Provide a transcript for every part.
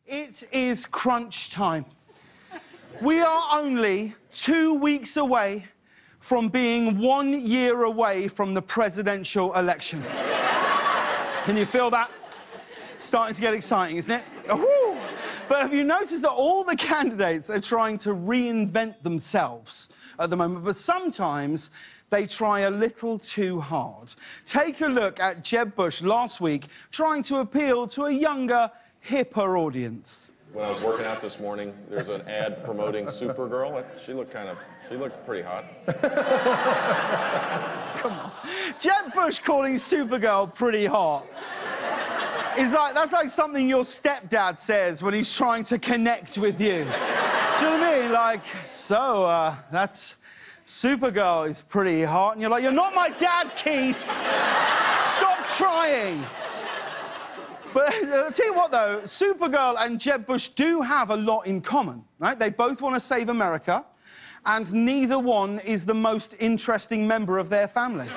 It is crunch time. We are only 2 weeks away from being 1 year away from the presidential election. Can you feel that? Starting to get exciting, isn't it? Ooh. But have you noticed that all the candidates are trying to reinvent themselves at the moment, but sometimes they try a little too hard. Take a look at Jeb Bush last week trying to appeal to a younger, hipper audience. When I was working out this morning, there's an ad promoting Supergirl. She looked pretty hot. Come on. Jeb Bush calling Supergirl pretty hot. That's like something your stepdad says when he's trying to connect with you. Do you know what I mean? Like, so, that's... Supergirl is pretty hot. And you're like, you're not my dad, Keith. Stop trying. But I'll tell you what, though, Supergirl and Jeb Bush do have a lot in common, right? They both want to save America, and neither one is the most interesting member of their family.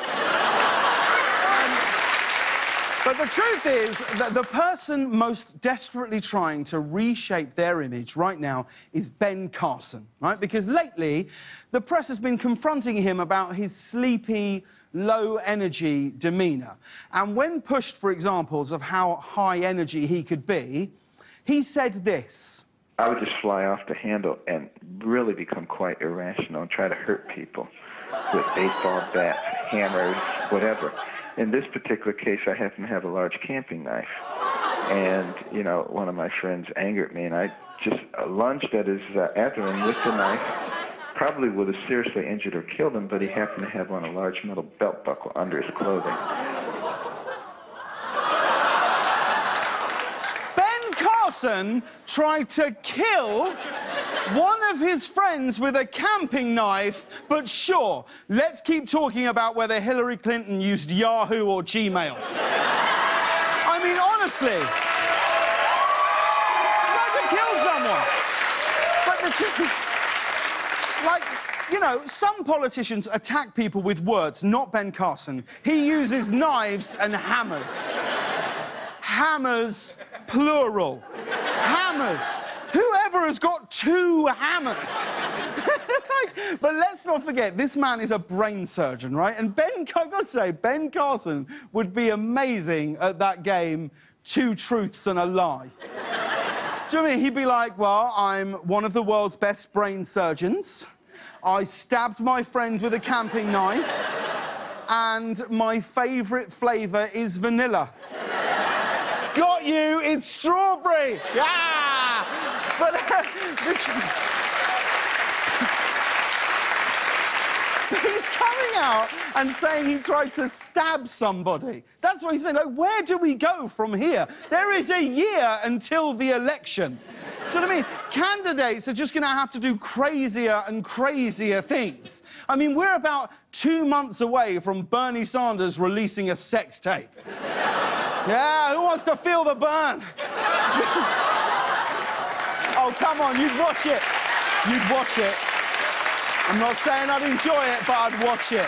But the truth is that the person most desperately trying to reshape their image right now is Ben Carson, right? Because lately, the press has been confronting him about his sleepy, low-energy demeanour. And when pushed for examples of how high energy he could be, he said this. I would just fly off the handle and really become quite irrational and try to hurt people with baseball bats, hammers, whatever. In this particular case, I happen to have a large camping knife. And, you know, one of my friends angered me, and I just lunged at his abdomen with the knife. Probably would have seriously injured or killed him, but he happened to have on a large metal belt buckle under his clothing. Ben Carson tried to kill one of his friends with a camping knife, but sure, let's keep talking about whether Hillary Clinton used Yahoo or Gmail. I mean, honestly, tried to kill someone. But the truth, like, you know, some politicians attack people with words, not Ben Carson. He uses knives and hammers. Hammers, plural. Hammers. Whoever has got 2 hammers? But let's not forget, this man is a brain surgeon, right? And I've got to say, Ben Carson would be amazing at that game, 2 truths and a lie. Do you know what I mean? He'd be like, well, I'm one of the world's best brain surgeons. I stabbed my friend with a camping knife. And my favourite flavour is vanilla. Got you, it's strawberry. Yeah! But he's coming out and saying he tried to stab somebody. That's what he's saying. Like, where do we go from here? There is a year until the election. Do you know what I mean? Candidates are just going to have to do crazier and crazier things. I mean, we're about 2 months away from Bernie Sanders releasing a sex tape. Yeah, who wants to feel the burn? Oh, come on, you'd watch it. You'd watch it. I'm not saying I'd enjoy it, but I'd watch it.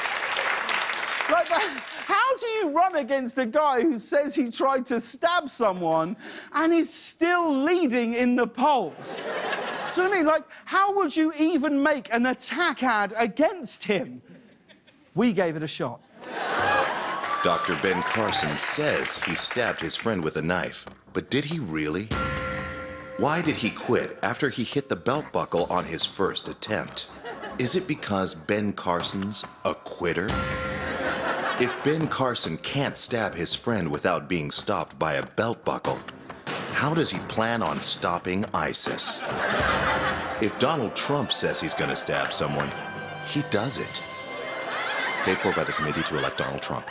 Like, how do you run against a guy who says he tried to stab someone and is still leading in the polls? Do you know what I mean? Like, how would you even make an attack ad against him? We gave it a shot. Dr. Ben Carson says he stabbed his friend with a knife, but did he really? Why did he quit after he hit the belt buckle on his first attempt? Is it because Ben Carson's a quitter? If Ben Carson can't stab his friend without being stopped by a belt buckle, how does he plan on stopping ISIS? If Donald Trump says he's going to stab someone, he does it. Paid for by the committee to elect Donald Trump.